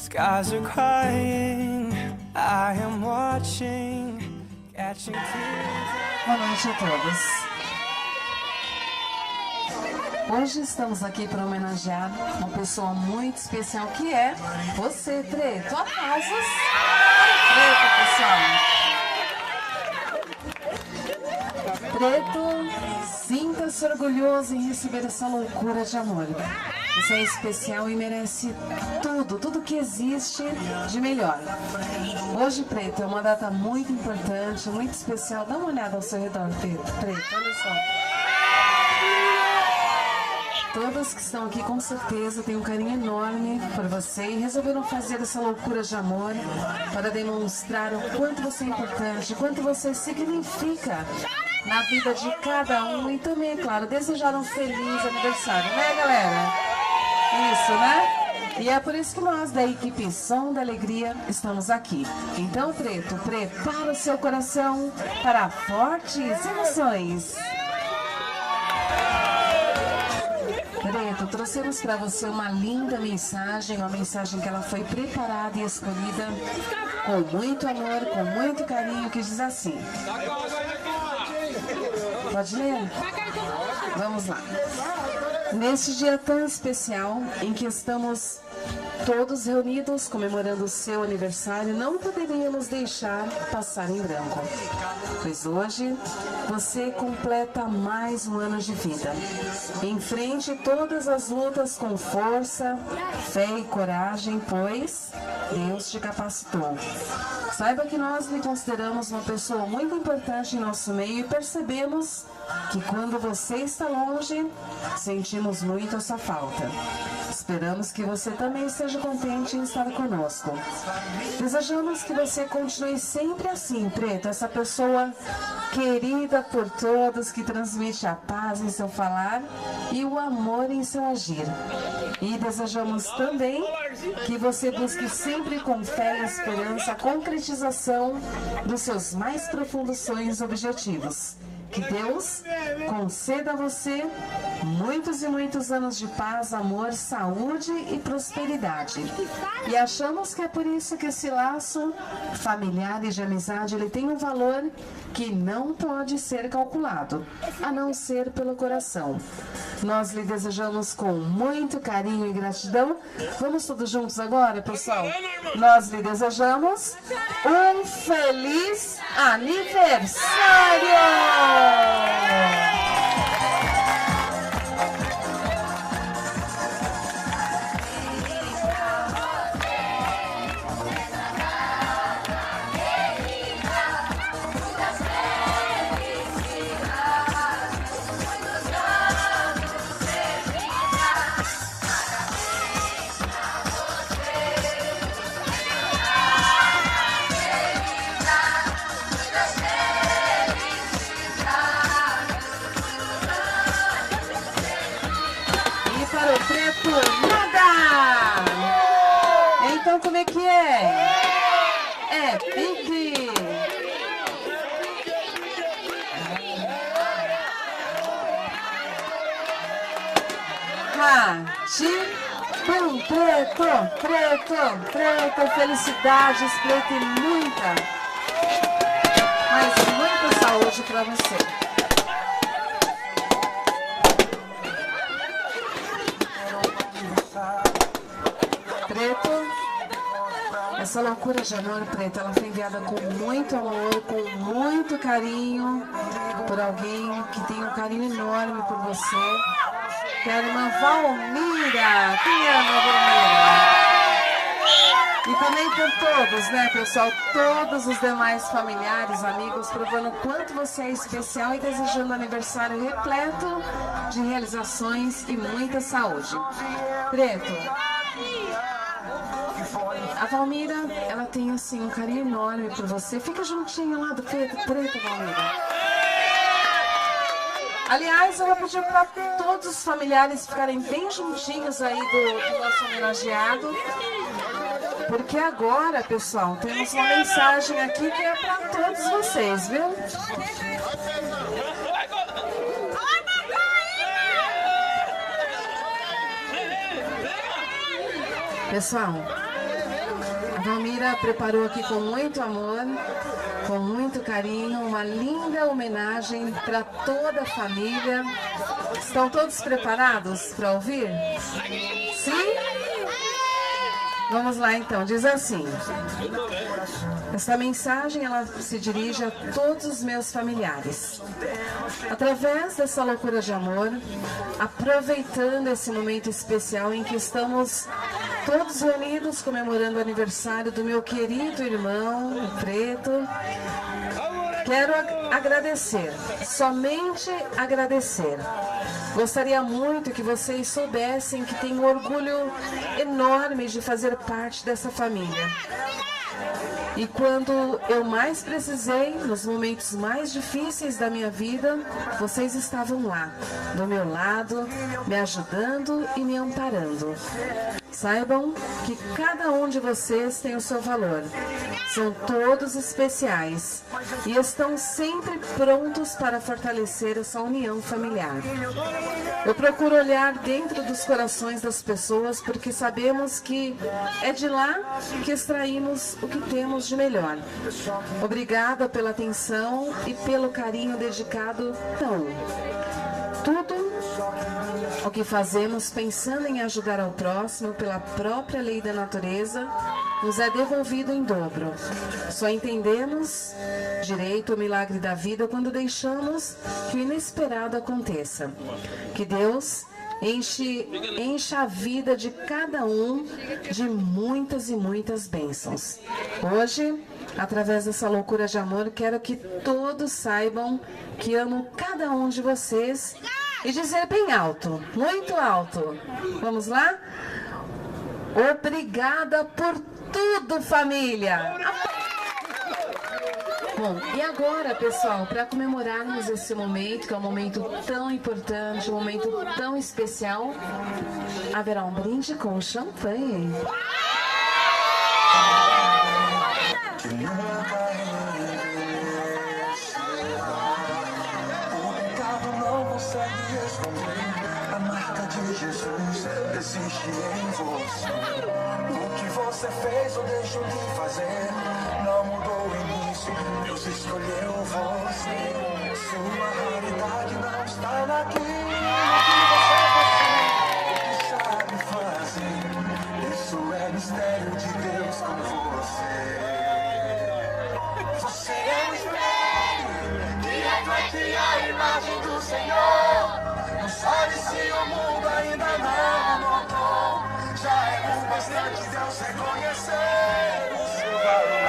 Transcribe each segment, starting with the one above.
Skies are crying, I am watching, catching tears. Boa noite a todos. Hoje estamos aqui para homenagear uma pessoa muito especial que é você, Preto. Aplausos para o Preto, pessoal. Preto, sinta-se orgulhoso em receber essa loucura de amor. Você é especial e merece tudo que existe de melhor. Hoje, Preto, é uma data muito importante, muito especial. Dá uma olhada ao seu redor, Preto, olha só. Todos que estão aqui com certeza têm um carinho enorme por você e resolveram fazer essa loucura de amor para demonstrar o quanto você é importante, o quanto você significa na vida de cada um e também, é claro, desejar um feliz aniversário, né, galera? Isso, né? E é por isso que nós, da equipe Som da Alegria, estamos aqui. Então, Preto, prepara o seu coração para fortes emoções. Preto, trouxemos para você uma linda mensagem, uma mensagem que ela foi preparada e escolhida com muito amor, com muito carinho, que diz assim. Pode ler? Vamos lá. Neste dia tão especial em que estamos todos reunidos comemorando o seu aniversário, não poderíamos deixar passar em branco, pois hoje você completa mais um ano de vida. Enfrente todas as lutas com força, fé e coragem, pois Deus te capacitou. Saiba que nós lhe consideramos uma pessoa muito importante em nosso meio e percebemos que quando você está longe, sentimos muito a sua falta. Esperamos que você também esteja contente em estar conosco. Desejamos que você continue sempre assim, Preto, essa pessoa querida por todos, que transmite a paz em seu falar e o amor em seu agir. E desejamos também que você busque sempre com fé e esperança a concretização dos seus mais profundos sonhos e objetivos. Que Deus conceda a você muitos e muitos anos de paz, amor, saúde e prosperidade. E achamos que é por isso que esse laço familiar e de amizade ele tem um valor que não pode ser calculado, a não ser pelo coração. Nós lhe desejamos com muito carinho e gratidão. Vamos todos juntos agora, pessoal? Nós lhe desejamos um feliz aniversário! Preto, nada! Então como é que é? É pique! Pum, preto, felicidades, Preto, e muita, mas muita saúde pra você. Preto, essa loucura de amor, Preto, ela foi enviada com muito amor, com muito carinho por alguém que tem um carinho enorme por você, que é a irmã Valmira. Quem é a irmã Valmira? E também por todos, né, pessoal, todos os demais familiares, amigos, provando o quanto você é especial e desejando um aniversário repleto de realizações e muita saúde. Preto, a Valmira, ela tem assim um carinho enorme por você. Fica juntinho lá do Preto, Valmira. Aliás, eu vou pedir para todos os familiares ficarem bem juntinhos aí do nosso homenageado. Porque agora, pessoal, temos uma mensagem aqui que é para todos vocês, viu? Pessoal, Valmira preparou aqui com muito amor, com muito carinho, uma linda homenagem para toda a família. Estão todos preparados para ouvir? Sim? Vamos lá então, diz assim: esta mensagem ela se dirige a todos os meus familiares. Através dessa loucura de amor, aproveitando esse momento especial em que estamos todos reunidos comemorando o aniversário do meu querido irmão, o Preto, quero agradecer, somente agradecer. Gostaria muito que vocês soubessem que tenho um orgulho enorme de fazer parte dessa família. E quando eu mais precisei, nos momentos mais difíceis da minha vida, vocês estavam lá, do meu lado, me ajudando e me amparando. Saibam que cada um de vocês tem o seu valor. São todos especiais e estão sempre prontos para fortalecer essa união familiar. Eu procuro olhar dentro dos corações das pessoas porque sabemos que é de lá que extraímos o que temos de melhor. Obrigada pela atenção e pelo carinho dedicado. Então, tudo o que fazemos pensando em ajudar ao próximo pela própria lei da natureza nos é devolvido em dobro. Só entendemos direito o milagre da vida quando deixamos que o inesperado aconteça. Que Deus encha a vida de cada um de muitas e muitas bênçãos. Hoje, através dessa loucura de amor, quero que todos saibam que amo cada um de vocês e dizer bem alto, muito alto. Vamos lá? Obrigada por tudo, família! Bom, e agora, pessoal, para comemorarmos esse momento, que é um momento tão importante, um momento tão especial, haverá um brinde com champanhe. A marca de Jesus existe em você. O que você fez ou deixou de fazer não mudou o início. Deus escolheu você. Sua realidade não está naquilo que você sabe fazer. Isso é mistério de Deus com você. Você é um espelho que reflete a imagem do Senhor. Não sabe se o mundo ainda não notou. Já é o bastante Deus reconhecer o seu valor.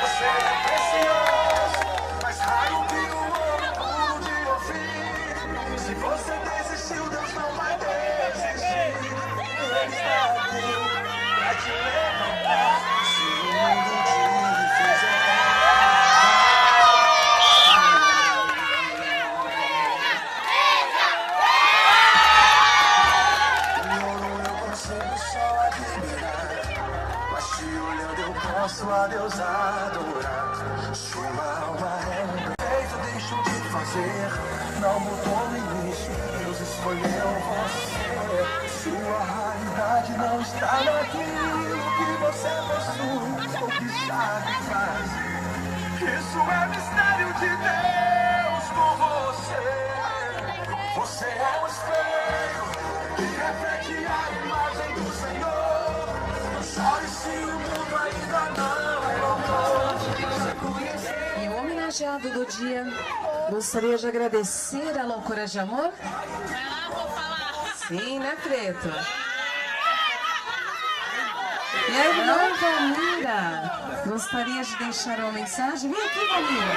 Você é precioso, mais raro que o ouro puro de ouvir. Se você desistiu, Deus não vai desistir. Ele está aqui pra te levantar. Se o mundo te fizer. A Deus adorar. Sua alma é um feito, deixo de fazer. Não mudou o início, Deus escolheu você. Sua realidade não está naquilo que você possui ou que sabe fazer. Isso é mistério de Deus com você. Você é um espelho que reflete a imagem do Senhor. Não chore se o mundo ainda não. E o homenageado do dia, gostaria de agradecer a loucura de amor? Sim, né, Preto? E a irmã Valmira, gostaria de deixar uma mensagem? Vem aqui, Valmira.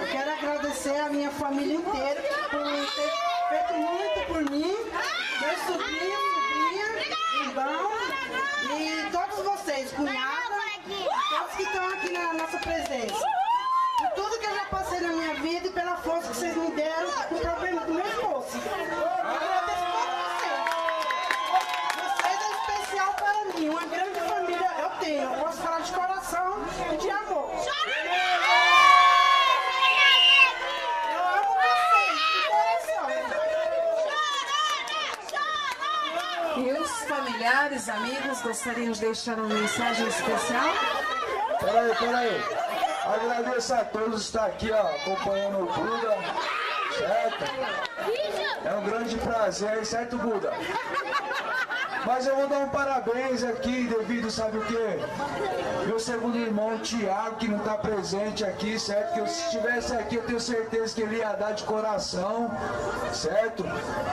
Eu quero agradecer a minha família inteira por ter feito muito por mim, meu sobrinho, sobrinha, irmão e todos vocês, cunhada, todos que estão aqui na nossa presença. Por tudo que eu já passei na minha vida e pela força que vocês me deram com o problema do meu esposo. Eu agradeço a todos vocês. Vocês é especial para mim, uma grande família eu tenho. Eu posso falar de coração e de amor. Eu amo vocês de coração. E os familiares familiares, amigos, gostariam de deixar uma mensagem especial? Peraí. Agradeço a todos que estão aqui, ó, acompanhando o Buda, certo? É um grande prazer, certo, Buda? Mas eu vou dar um parabéns aqui devido, sabe o quê? Meu segundo irmão, Tiago, que não está presente aqui, certo? Que se estivesse aqui, eu tenho certeza que ele ia dar de coração, certo?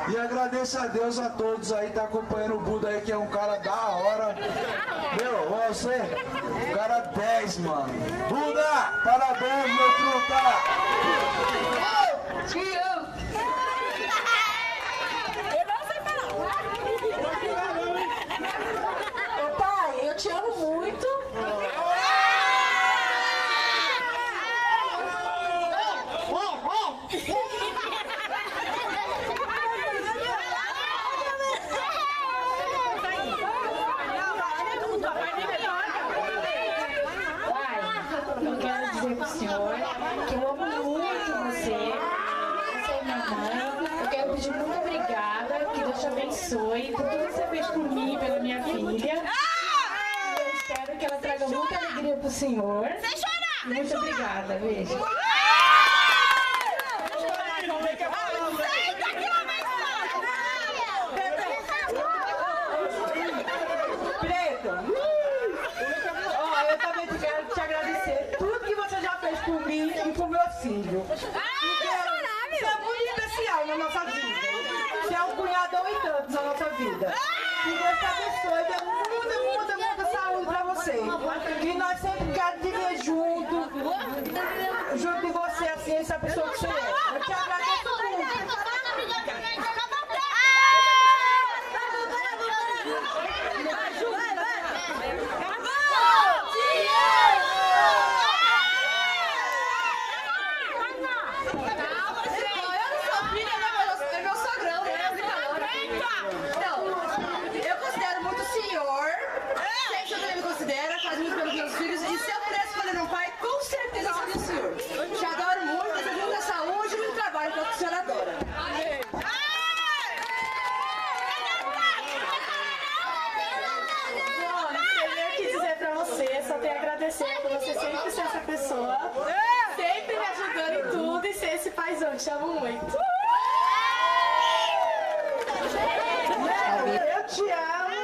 E agradeço a Deus a todos aí que tá acompanhando o Buda aí, que é um cara da hora. Meu, você, um cara 10, mano. Buda, parabéns, meu truta! Te amo! Ô pai, eu te amo muito. Eu quero dizer pro senhor que eu amo muito você. Você é minha mãe. Eu quero pedir muito obrigada, que Deus te abençoe por tudo que você fez por mim e pela minha filha. E eu espero que ela traga muita alegria pro senhor. Muito obrigada, beijo. Eu também quero te agradecer tudo que você já fez por mim e por meu filho. Você é muito especial na nossa vida. Você é um cunhadão e tantos na nossa vida. Que Deus te abençoe, dê muita saúde pra você. E nós sempre queremos viver junto de você, assim, essa pessoa que você é. Eu te agradeço muito. Só tenho a agradecer por você sempre ser essa pessoa, sempre me ajudando em tudo e ser esse paizão. Te amo muito. Eu te amo.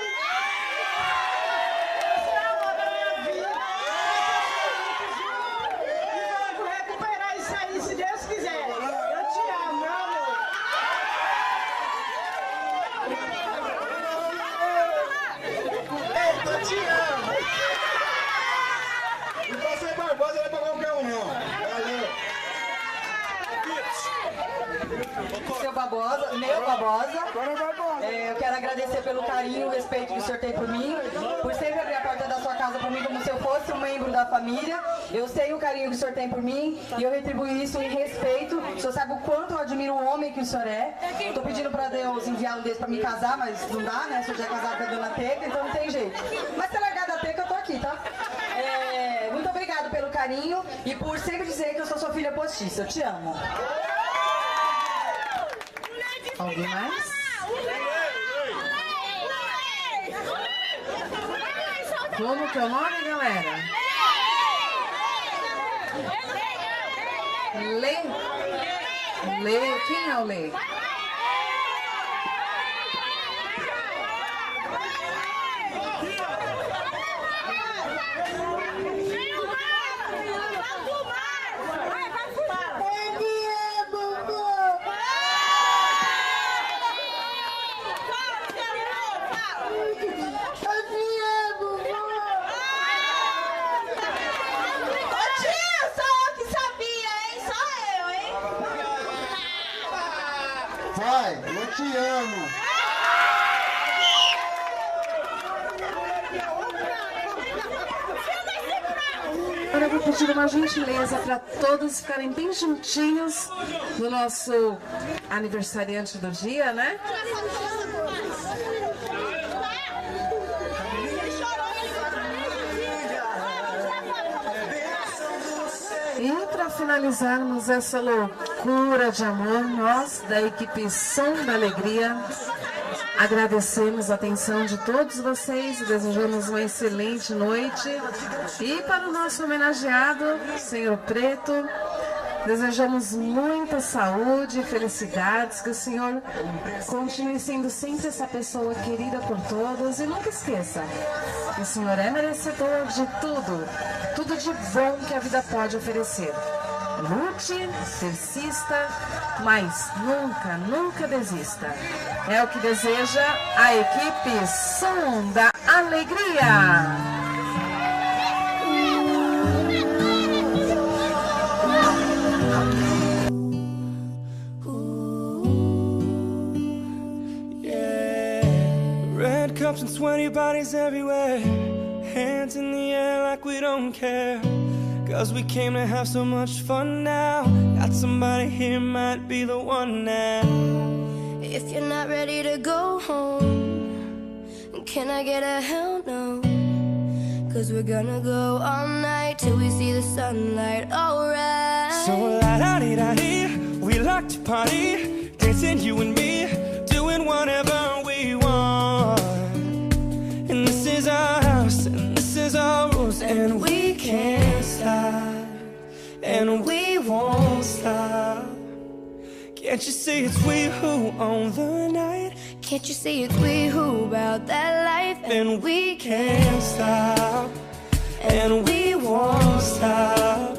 Você é o amor da minha vida. E vamos recuperar isso aí, se Deus quiser. Eu te amo, meu amor. Eita, te amo! E você, Barbosa, não é pra qualquer um, não. Valeu. Seu Barbosa, meu Barbosa. Eu quero agradecer pelo carinho e o respeito que o senhor tem por mim, por sempre abrir a porta da sua casa por mim como se eu fosse um membro da família. Eu sei o carinho que o senhor tem por mim e eu retribuo isso em respeito. O senhor sabe o quanto eu admiro o homem que o senhor é. Eu tô pedindo pra Deus enviar um desse pra me casar, mas não dá, né? O senhor já é casado com a dona Teca, então não tem jeito. Mas se largar da Teca, eu tô aqui, tá? Muito obrigado pelo carinho e por sempre dizer que eu sou sua filha postiça. Eu te amo. Alguém mais? Como que é o nome, galera? Lê. Lê. Quem é o Lê? Pai, eu te amo. Agora eu vou pedir uma gentileza para todos ficarem bem juntinhos no nosso aniversariante do dia, né? E para finalizarmos essa loucura de amor, nós da equipe Som da Alegria Agradecemos a atenção de todos vocês e desejamos uma excelente noite. E para o nosso homenageado, Senhor Preto, desejamos muita saúde e felicidades, que o Senhor continue sendo sempre essa pessoa querida por todos. E nunca esqueça, que o Senhor é merecedor de tudo de bom que a vida pode oferecer. Lute, persista, mas nunca desista. É o que deseja a equipe Som da Alegria. Red cups and sweaty bodies everywhere, hands in the air like we don't care. 'Cause we came to have so much fun now. Got somebody here, might be the one now. If you're not ready to go home, can I get a hell no? 'Cause we're gonna go all night till we see the sunlight, alright. So la-da-dee-da-dee, we like to party, dancing you and me, doing whatever we want. And this is our house, and this is our rules, and we can't stop, and we won't stop. Can't you see it's we who own the night? Can't you see it's we who about that life? And we can't stop, and we won't stop.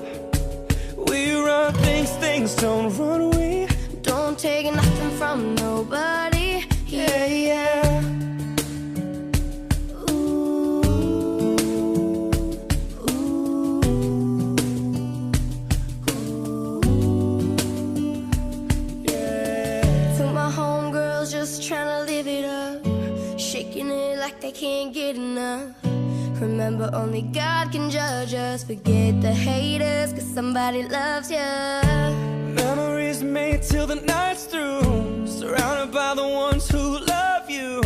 We run things don't run away. Don't take nothing from nobody. Yeah, yeah. Just trying to live it up, shaking it like they can't get enough. Remember, only God can judge us. Forget the haters, 'cause somebody loves you. Memories made till the night's through, surrounded by the ones who love you.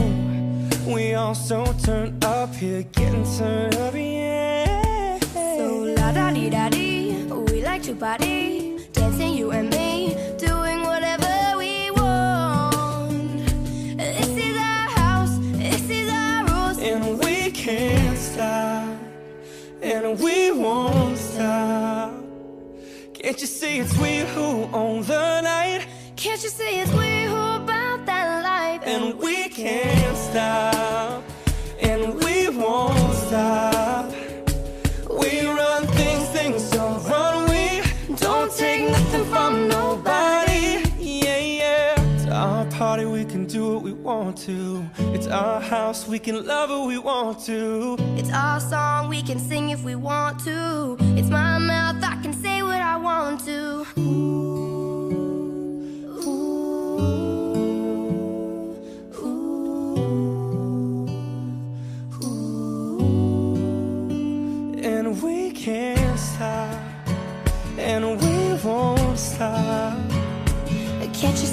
We all so turned up here, getting turned up, yeah. So la-da-dee-da-dee, we like to party, dancing you and me, doing whatever we want. This is our house, this is our rules, and we can't stop, and we won't stop. Can't you see it's we who own the night? Can't you see it's we who about that life? And we can't stop, and we won't stop. We run things don't run. We don't take nothing from nobody. Yeah, yeah. It's our party, we can do what we want to. It's our house, we can love who we want to. It's our song, we can sing if we want to. It's my mouth, I can say what I want to. And we can't stop, and we won't stop. Can't you